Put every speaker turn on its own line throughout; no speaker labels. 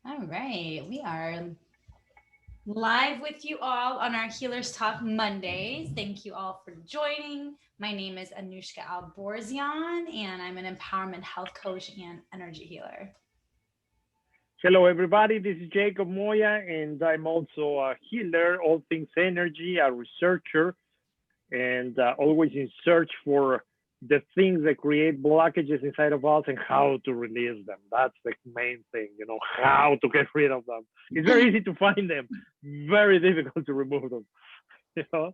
All right, we are live with you all on our Healers Talk Mondays. Thank you all for joining. My name is Anuschka Alborzian, and I'm an empowerment health coach and energy healer.
Hello, everybody. This is Jacob Moya, and I'm also a healer, all things energy, a researcher, and always in search for the things that create blockages inside of us and how to release them. That's the main thing, how to get rid of them. It's very easy to find them, very difficult to remove them, you know.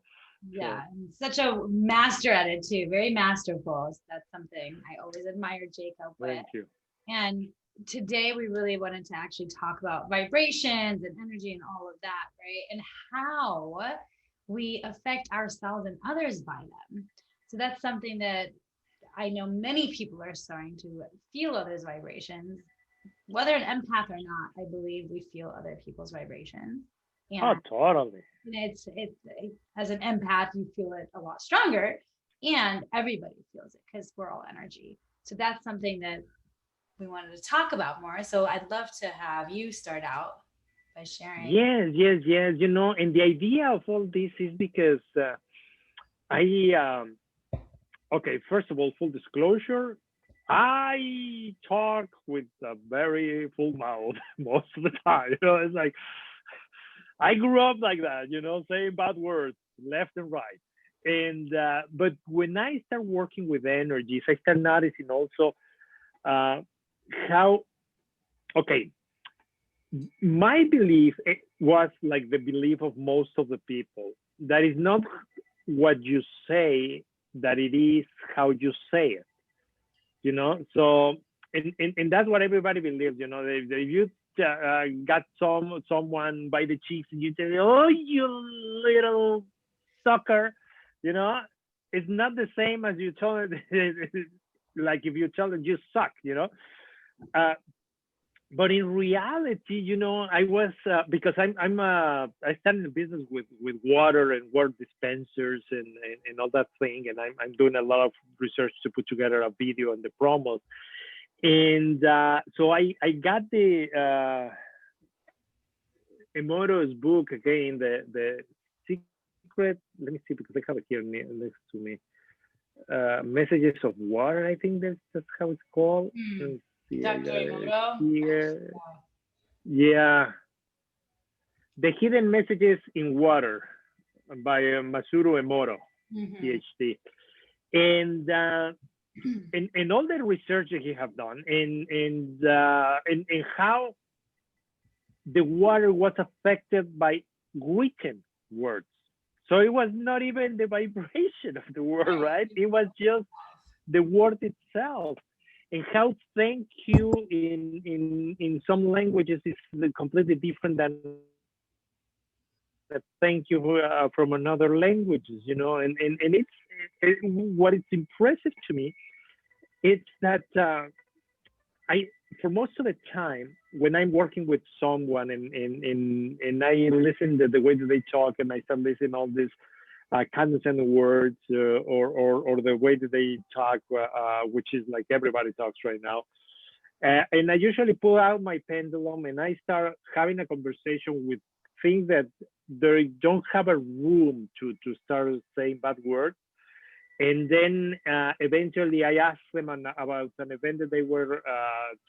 Yeah,
So
and such a master at it too, very masterful. So that's something I always admired Jacob with.
thank you.
And today we really wanted to actually talk about vibrations and energy and all of that, right? And how we affect ourselves and others by them. So that's something that I know many people are starting to feel others' vibrations. Whether an empath or not, I believe we feel other people's vibrations.
Oh,
And
totally.
it's as an empath, you feel it a lot stronger, and everybody feels it because we're all energy. So that's something that we wanted to talk about more. So I'd love to have you start out by sharing.
Yes, yes, yes. And the idea of all this is because I okay, first of all, full disclosure, I talk with a very full mouth most of the time. It's like I grew up like that, saying bad words left and right. And but when I start working with energies, I start noticing also uh, how okay, my belief was like the belief of most of the people that is not what you say, that it is how you say it. So and that's what everybody believes. If you got someone by the cheeks and you say, oh, you little sucker, you know it's not the same as you tell it. Like if you tell them you suck. uh, but in reality, I was because I started a business with water and water dispensers and all that thing, and I'm doing a lot of research to put together a video on the promos. And so I got the Emoto's book again, the secret. Let me see, because I have it here next to me. Messages of Water, I think that's how it's called. Let
Hmm.
me see, I
Dr.
got it
Emoto.
here. Yeah, The Hidden Messages in Water by Masaru Emoto,
Mm-hmm.
PhD. And and all the research that he have done, and how the water was affected by written words. So it was not even the vibration of the word,
Right.
right? It was just the word itself. And how thank you in some languages is completely different than a thank you from another languages, and what is impressive to me, it's that I, for most of the time, when I'm working with someone and I listen to the way that they talk, and I start listening all these condescending words, or the way that they talk, which is like everybody talks right now. And I usually pull out my pendulum and I start having a conversation with things that they don't have a room to start saying bad words. And then eventually I asked them about an event that they were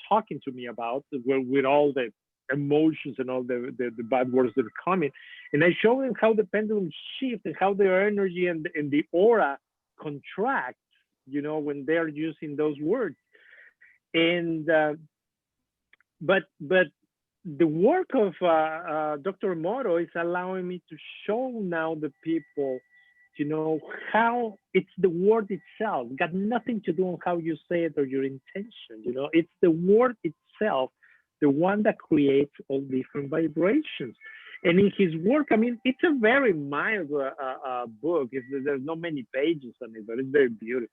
talking to me about, with all the emotions and all the bad words that are coming. And I show them how the pendulum shifts and how their energy and the aura contracts, when they're using those words. And but the work of Dr. Moro is allowing me to show now the people, how it's the word itself, got nothing to do on how you say it or your intention. It's the word itself, the one that creates all different vibrations. And in his work, I mean, it's a very mild book. There's not many pages on it, but it's very beautiful.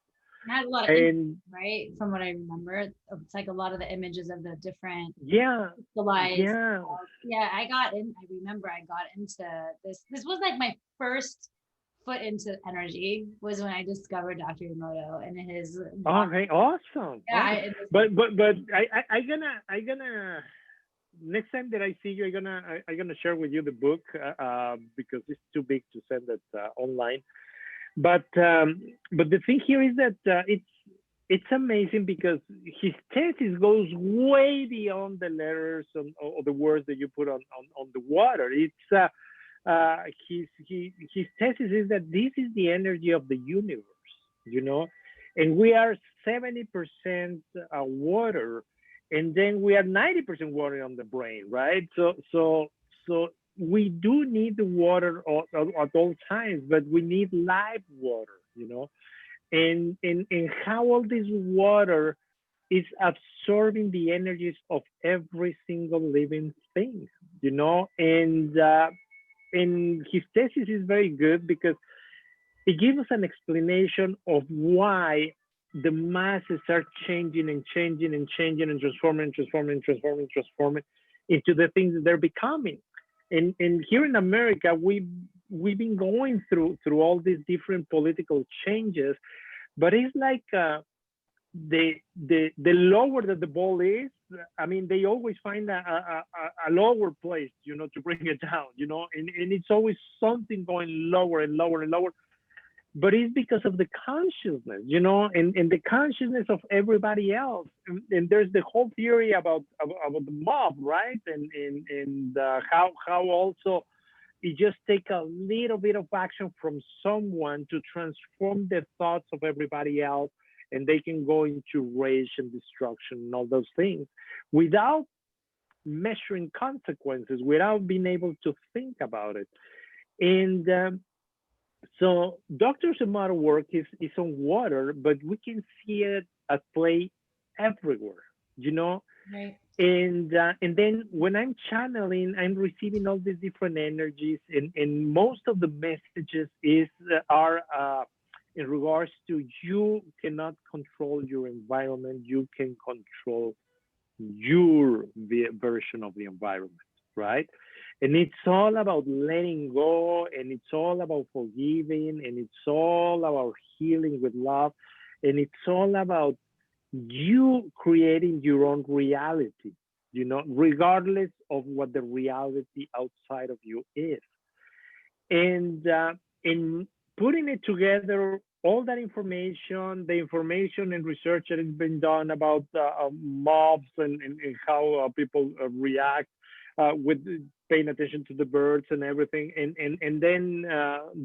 It had a lot of images,
And
right? From what I remember, it's like a lot of the images of the different
yeah,
crystallized.
yeah.
Yeah, I got in. I remember I got into this. This was like my first foot into energy was when I discovered Dr. Emoto and his
Okay, awesome,
yeah,
awesome.
and this,
But I gonna next time that I see you, I'm gonna share with you the book because it's too big to send it online. But the thing here is that it's amazing because his thesis goes way beyond the letters or the words that you put on the water. It's his thesis is that this is the energy of the universe, you know, and we are 70% water, and then we are 90% water on the brain, right? So we do need the water at all times, but we need live water, you know, and how all this water is absorbing the energies of every single living thing, you know, and his thesis is very good because it gives us an explanation of why the masses are changing and changing and changing and transforming into the things that they're becoming. And here in America, we've been going through all these different political changes, but it's like the lower that the ball is, I mean, they always find a lower place, you know, to bring it down, you know, and it's always something going lower and lower and lower. But it's because of the consciousness, you know, and the consciousness of everybody else. And there's the whole theory about the mob, right? And how also it just take a little bit of action from someone to transform the thoughts of everybody else, and they can go into rage and destruction and all those things without measuring consequences, without being able to think about it. And so Dr. Emoto work is on water, but we can see it at play everywhere, you know.
Right.
And then when I'm channeling, I'm receiving all these different energies, and most of the messages are in regards to you cannot control your environment, you can control your version of the environment, right? And it's all about letting go, and it's all about forgiving, and it's all about healing with love, and it's all about you creating your own reality, you know, regardless of what the reality outside of you is. And in putting it together, all that information, the information and research that has been done about mobs and how people react with paying attention to the birds and everything, and then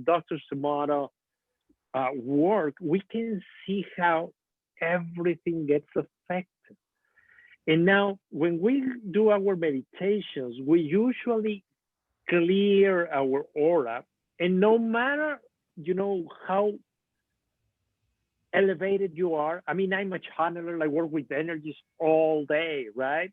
Dr. Emoto work, we can see how everything gets affected. And now, when we do our meditations, we usually clear our aura, and no matter, you know, how elevated you are. I mean, I'm a channeler. I work with energies all day, right?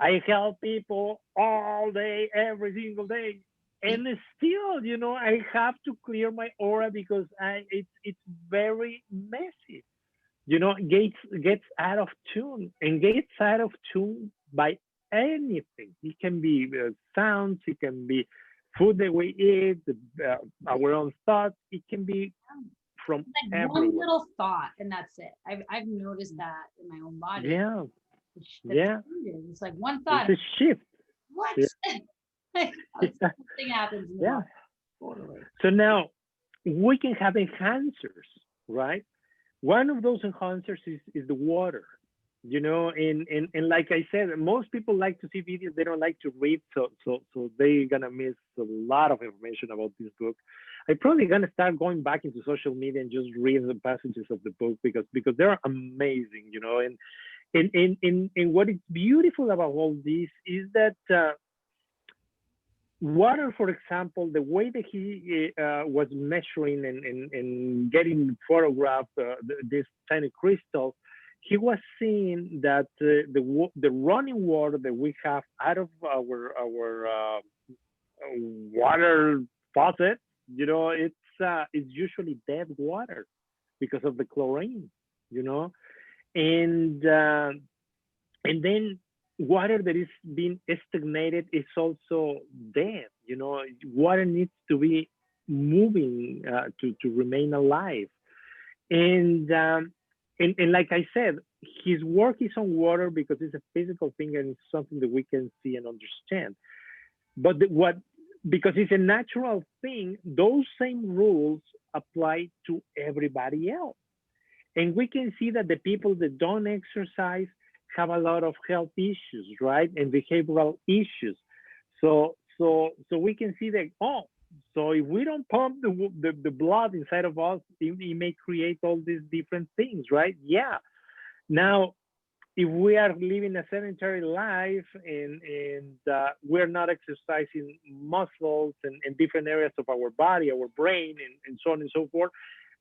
I help people all day, every single day, and still, you know, I have to clear my aura because it's very messy. You know, gets out of tune, and gets out of tune by anything. It can be sounds, it can be food that we eat, our own thoughts. It can be from
Like one
everywhere.
little thought, and that's it. I've noticed that in my own body.
Yeah,
The
yeah.
changes. It's like one
It's
thought.
a shift.
What?
Yeah,
Like, something happens in the
yeah.
body. Totally.
So now we can have enhancers, right? One of those enhancers is the water, you know, and like I said, most people like to see videos, they don't like to read, so they're gonna miss a lot of information about this book. I'm probably gonna start going back into social media and just reading the passages of the book because they're amazing, you know, and what is beautiful about all this is that water, for example, the way that he was measuring and getting photographed this tiny crystal, he was seeing that the running water that we have out of our water faucet, you know, it's usually dead water because of the chlorine, you know, and uh, and then water that is being stagnated is also dead. You know, water needs to be moving to remain alive. And and like I said, his work is on water because it's a physical thing and it's something that we can see and understand. But what, because it's a natural thing, those same rules apply to everybody else. And we can see that the people that don't exercise have a lot of health issues, right? And behavioral issues. So we can see that, oh, so if we don't pump the blood inside of us, it may create all these different things, right? Yeah. Now, if we are living a sedentary life and we're not exercising muscles and different areas of our body, our brain, and so on and so forth,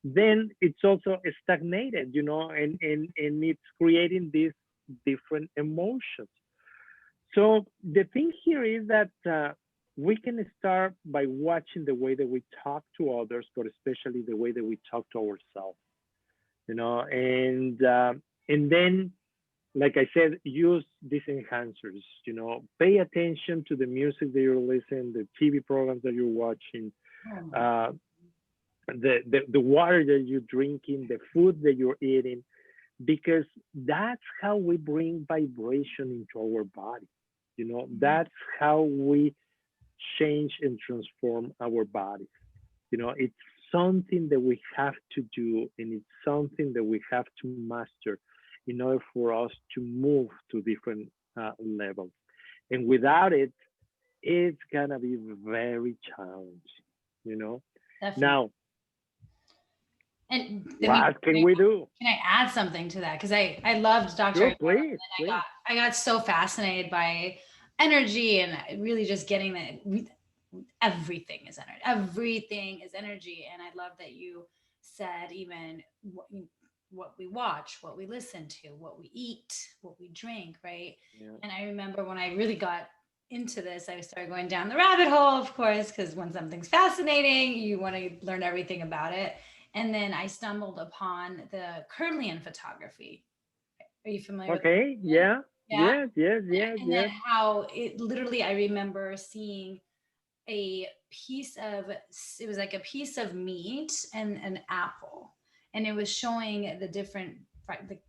then it's also stagnated, and it's creating these different emotions. So the thing here is that we can start by watching the way that we talk to others, but especially the way that we talk to ourselves, and then, like I said, use these enhancers, pay attention to the music that you're listening, the TV programs that you're watching, uh, the water that you're drinking, the food that you're eating, because that's how we bring vibration into our body. That's how we change and transform our bodies. It's something that we have to do, and it's something that we have to master in order for us to move to different levels. And without it, it's gonna be very challenging.
Definitely.
Now,
And I mean,
what can we do?
can I add something to that? Because I loved Dr.
Sure,
Emoto,
please,
and
please.
I got so fascinated by energy and really just getting that everything is energy. Everything is energy. And I love that you said even what we watch, what we listen to, what we eat, what we drink, right?
Yeah.
And I remember when I really got into this, I started going down the rabbit hole, of course, because when something's fascinating, you want to learn everything about it. And then I stumbled upon the Kirlian photography. Are you familiar with
Okay.
that?
Yeah.
Yeah.
Yes. Yes. Yes.
And then
Yes.
how it literally, I remember seeing a piece of, it was like a piece of meat and an apple, and it was showing the different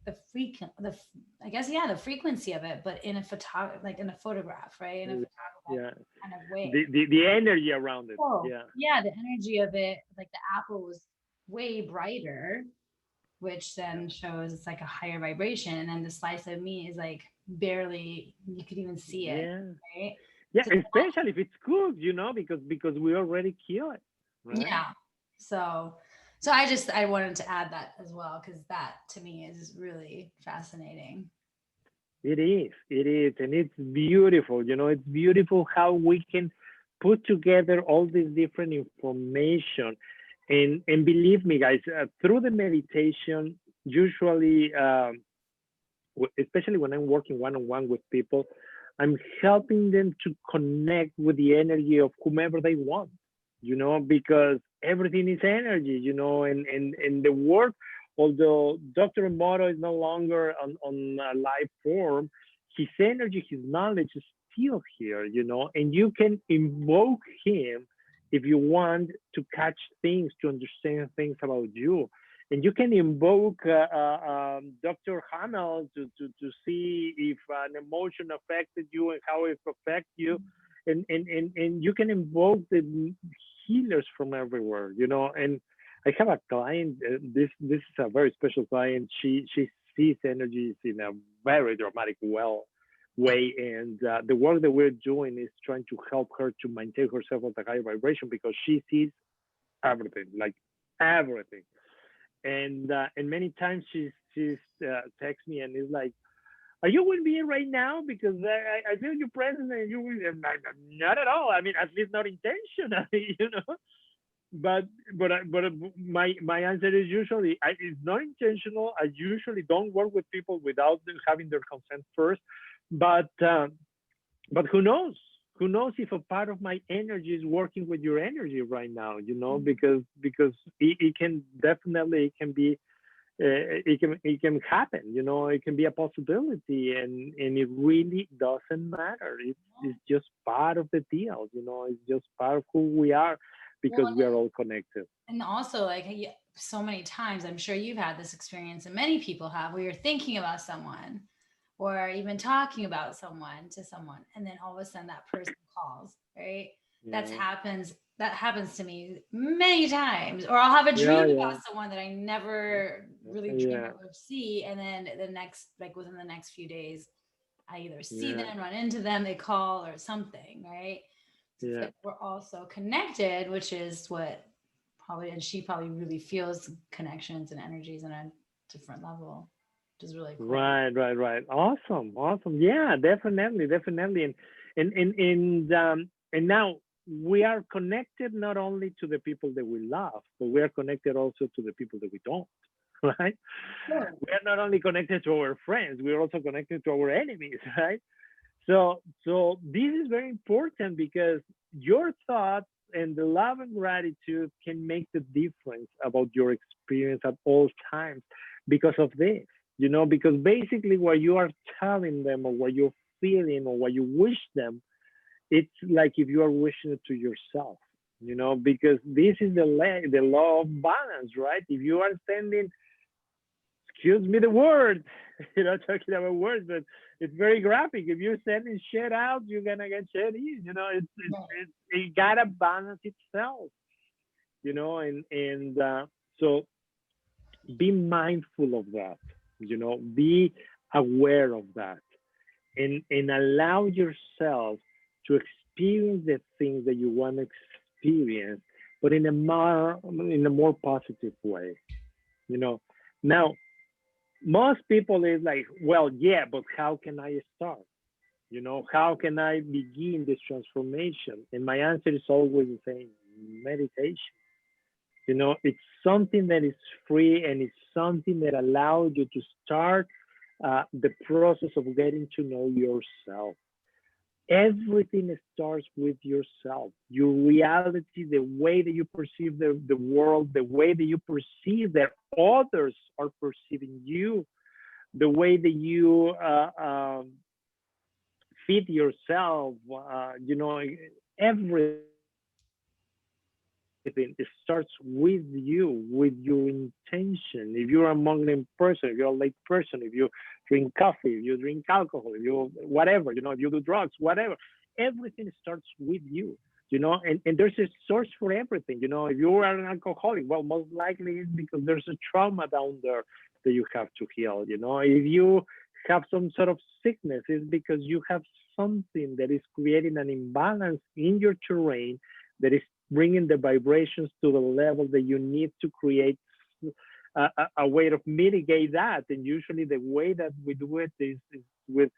the frequent the I guess, yeah, the frequency of it, but in a like in a photograph, right, in a photograph
Yeah.
kind of way.
The energy around it.
Oh
Yeah.
yeah, the energy of it, like the apple was way brighter, which
Yeah.
then shows it's like a higher vibration, and then the slice of meat is like barely, you could even see it,
Yeah.
right?
Yeah.
So
Especially if it's cooked, because we already kill it, right?
yeah. So, so I wanted to add that as well, because that to me is really fascinating.
It is. It is, and it's beautiful. It's beautiful how we can put together all this different information, and believe me, guys, through the meditation, usually, especially when I'm working one on one with people, I'm helping them to connect with the energy of whomever they want. Because everything is energy. And the work, although Dr. Emoto is no longer on a live form, his energy, his knowledge is still here. And you can invoke him if you want to catch things, to understand things about you. And you can invoke Dr. Hamel to see if an emotion affected you and how it affects you. And you can invoke the healers from everywhere. And I have a client. This is a very special client. She sees energies in a very dramatic way, and the work that we're doing is trying to help her to maintain herself at a high vibration, because she sees everything, like everything. And many times she's texts me and is like, "Are you with me right now? Because I feel your presence, and you will." Not at all. I mean, at least not intentionally. But my answer is usually, it's not intentional. I usually don't work with people without them having their consent first. But who knows? Who knows if a part of my energy is working with your energy right now? Because it can definitely, it can be, it can happen. It can be a possibility, and it really doesn't matter. It's just part of the deal. It's just part of who we are, because
Well,
we are all connected.
and also like so many times, I'm sure you've had this experience and many people have, where you're thinking about someone or even talking about someone to someone, and then all of a sudden that person calls, right? That's
Yeah.
happens that happens to me many times. Or I'll have a
Yeah.
dream
Yeah.
about someone that I never really dream
Yeah.
of or see, and then the next, like within the next few days, I either see
Yeah.
them, run into them, they call or something, right? So it's
Yeah.
like we're also connected, which is what probably, and she probably really feels connections and energies on a different level, which is really cool.
Right, right, right. Awesome, awesome. Yeah, definitely, definitely. And now we are connected not only to the people that we love, but we are connected also to the people that we don't. Right?
Sure.
We are not only connected to our friends, we are also connected to our enemies, right? So this is very important because your thoughts and the love and gratitude can make the difference about your experience at all times because of this. Because basically what you are telling them or what you're feeling or what you wish them, it's like if you are wishing it to yourself. Because this is the law of balance, right? If you are sending, excuse me the word, talking about words, but it's very graphic. If you're sending shit out, you're gonna get shit in. It gotta balance itself. And so be mindful of that. Be aware of that, and allow yourself to experience the things that you want to experience, but in a more positive way. You know. Now, most people is like, well, yeah, but how can I start? How can I begin this transformation? And my answer is always the same: meditation. It's something that is free, and it's something that allows you to start the process of getting to know yourself. Everything starts with yourself, your reality, the way that you perceive the world, the way that you perceive that others are perceiving you, the way that you feed yourself, everything. It starts with you, with your intention. If you're a morning person, if you're a late person, if you drink coffee, if you drink alcohol, if you whatever, if you do drugs, whatever, everything starts with you. And there's a source for everything. If you are an alcoholic, well, most likely it's because there's a trauma down there that you have to heal. If you have some sort of sickness, it's because you have something that is creating an imbalance in your terrain that is bringing the vibrations to the level that you need to create a way of mitigate that. And usually the way that we do it is with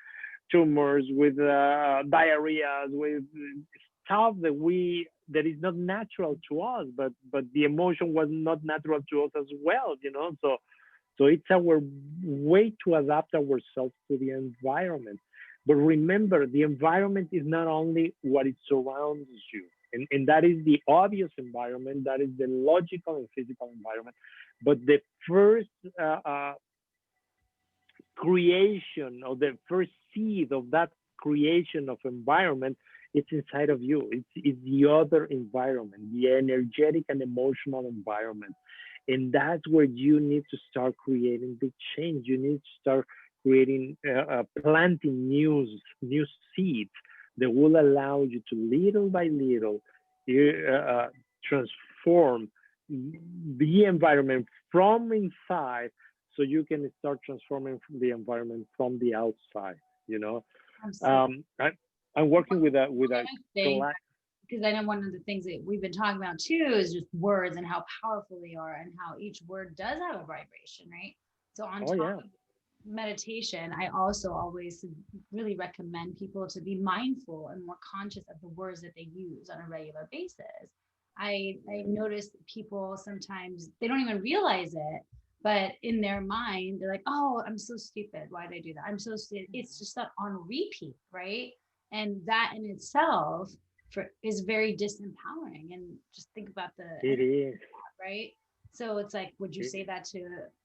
tumors, with diarrhea, with stuff that is not natural to us, but the emotion was not natural to us as well. So it's our way to adapt ourselves to the environment. But remember, the environment is not only what it surrounds you, and that is the obvious environment, that is the logical and physical environment. But the first creation, or the first seed of that creation of environment, it's inside of you. It's the other environment, the energetic and emotional environment. And that's where you need to start creating the change. You need to start creating, planting new seeds that will allow you to little by little transform the environment from inside, so you can start transforming the environment from the outside. You know,
Absolutely.
I, I'm working with a
Thing,
client.
because I know one of the things that we've been talking about too is just words and how powerful they are and how each word does have a vibration, right? So on
Oh
top
yeah,
of meditation, I also always really recommend people to be mindful and more conscious of the words that they use on a regular basis. I notice that people sometimes they don't even realize it, but in their mind they're like, "Oh, I'm so stupid. Why did I do that? I'm so stupid." It's just not on repeat, right? And that in itself is very disempowering. And just think about the
it
energy,
is.
right? So it's like, would you
It,
say that to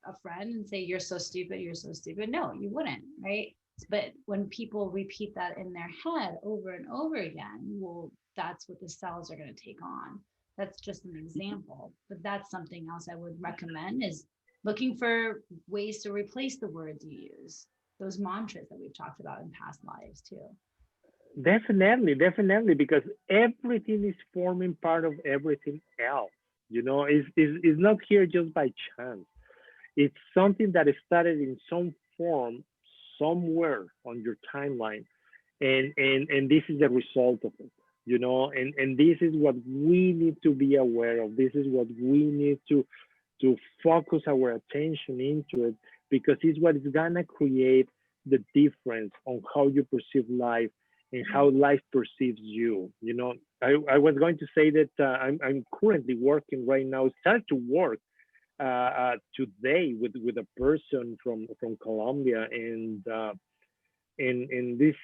a friend and say, you're so stupid, you're so stupid? No, you wouldn't, right? But when people repeat that in their head over and over again, well, that's what the cells are going to take on. That's just an example, but that's something else I would recommend is looking for ways to replace the words you use, those mantras that we've talked about in past lives too.
Definitely, definitely, because everything is forming part of everything else. It's not here just by chance. It's something that started in some form somewhere on your timeline, and this is the result of it. And this is what we need to be aware of. This is what we need to focus our attention into it, because it's what is gonna create the difference on how you perceive life and how life perceives you. I was going to say that I'm currently working right now, start to work today with a person from Colombia, and this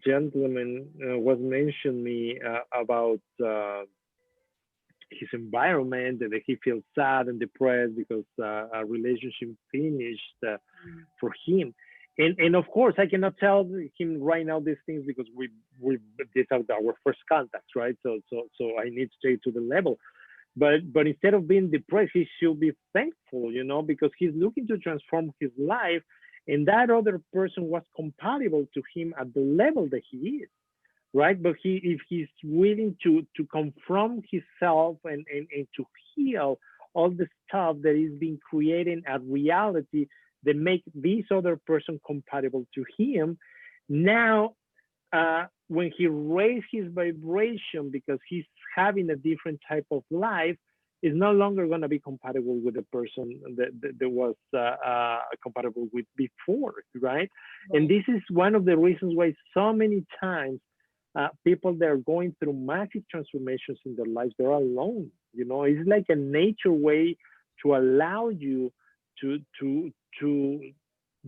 gentleman was mentioned me about his environment, and that he feels sad and depressed because a relationship finished
Mm.
for him. And of course, I cannot tell him right now these things because we these are our first contacts, right? So I need to take to the level. But instead of being depressed, he should be thankful, because he's looking to transform his life, and that other person was compatible to him at the level that he is, right? But if he's willing to confront himself and to heal all the stuff that is being created a reality that make this other person compatible to him, now when he raised his vibration because he's having a different type of life, is no longer going to be compatible with the person that was compatible with before, right? And
Right.
this is one of the reasons why so many times people that are going through massive transformations in their lives, they're alone. It's like a nature way to allow you to to to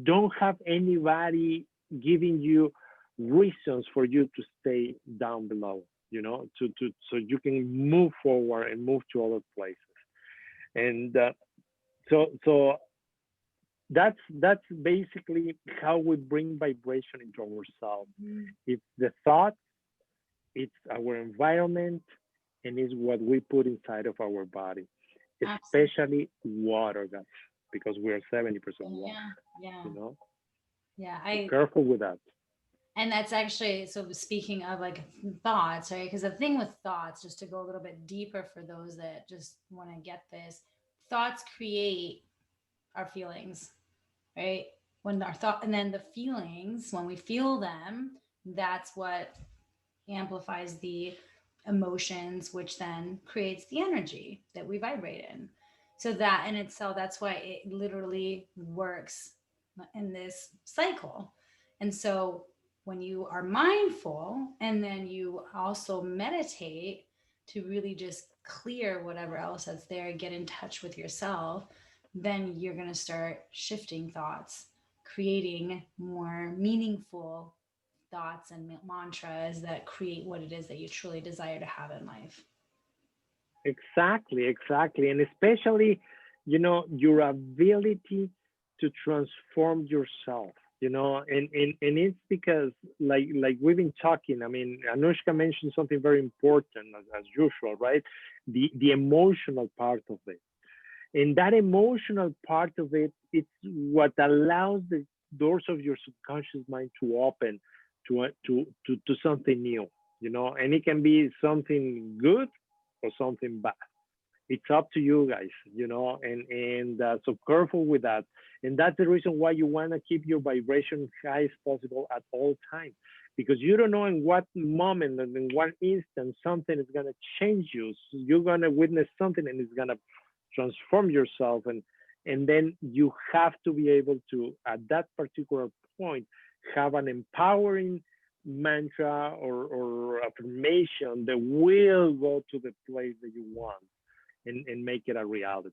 don't have anybody giving you reasons for you to stay down below, to so you can move forward and move to other places. And so that's basically how we bring vibration into ourselves.
Mhm.
It's the thought, it's our environment, and it's what we put inside of our body,
Absolutely.
especially water, guys, because we are 70% water,
Yeah. Yeah.
you know?
Yeah.
So
I
careful with that.
And that's actually, so speaking of like thoughts, right? Because the thing with thoughts, just to go a little bit deeper for those that just want to get this, thoughts create our feelings, right? When our thought, and then the feelings, when we feel them, that's what amplifies the emotions, which then creates the energy that we vibrate in. So that in itself, that's why it literally works in this cycle. And so when you are mindful and then you also meditate to really just clear whatever else that's there, get in touch with yourself, then you're going to start shifting thoughts, creating more meaningful thoughts and mantras that create what it is that you truly desire to have in life.
Exactly, exactly. And especially, your ability to transform yourself, and it's because like we've been talking, I mean, Anushka mentioned something very important as usual, right? The emotional part of it. And that emotional part of it, it's what allows the doors of your subconscious mind to open to something new, and it can be something good or something bad. It's up to you guys, and so careful with that. And that's the reason why you want to keep your vibration high as possible at all times, because you don't know in what moment and in what instant something is going to change you. So you're going to witness something and it's going to transform yourself, and then you have to be able to at that particular point have an empowering mantra or affirmation that will go to the place that you want, and make it a reality.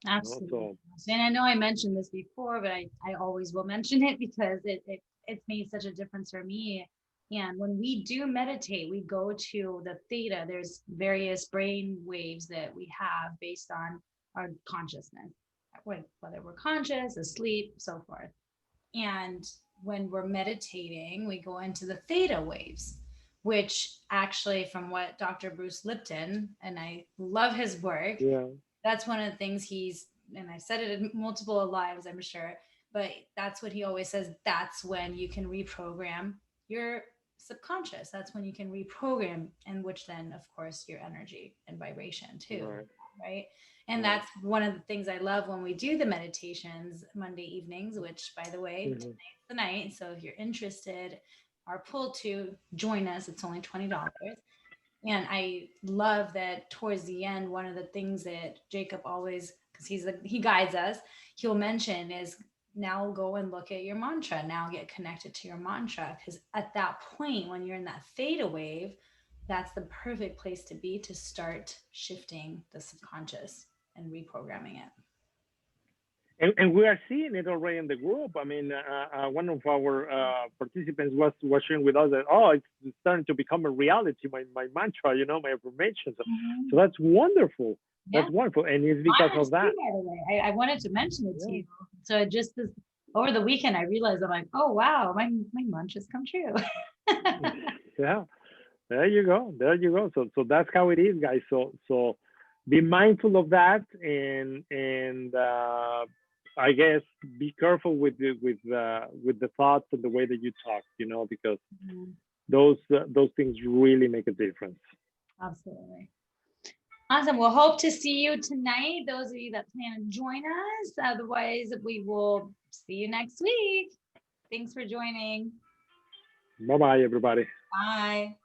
Absolutely.
So
And I know I mentioned this before, but I always will mention it because it's made such a difference for me. And when we do meditate, we go to the theta. There's various brain waves that we have based on our consciousness, whether we're conscious, asleep, so forth. And when we're meditating, we go into the theta waves, which actually, from what Dr. Bruce Lipton, and I love his work,
Yeah.
that's one of the things and I said it in multiple lives, I'm sure, but that's what he always says. That's when you can reprogram your subconscious. That's when you can reprogram, and which then, of course, your energy and vibration too,
Right.
right? And
Right.
that's one of the things I love when we do the meditations Monday evenings, which, by the way,
Mhm.
tonight's the night. So if you're interested or pulled to join us, it's only $20. And I love that towards the end, one of the things that Jacob always, because he guides us, he'll mention is, now go and look at your mantra. Now get connected to your mantra. Because at that point, when you're in that theta wave, that's the perfect place to be to start shifting the subconscious and reprogramming it.
And we are seeing it already in the group. I mean, one of our participants was sharing with us that, oh, it's starting to become a reality. My mantra, my affirmations. So
Mhm.
that's wonderful.
Yeah.
That's wonderful, and it's because
Mine
of
is too,
that.
by the way. I wanted to mention it to
Yeah.
you. So it just this over the weekend, I realized, I'm like, oh wow, my mantras come true.
Yeah. There you go. There you go. So that's how it is, guys. So be mindful of that, and I guess be careful with the thoughts and the way that you talk. Because
Mhm.
those things really make a difference.
Absolutely. Awesome. We'll hope to see you tonight. Those of you that plan to join us. Otherwise, we will see you next week. Thanks for joining.
Bye bye, everybody.
Bye.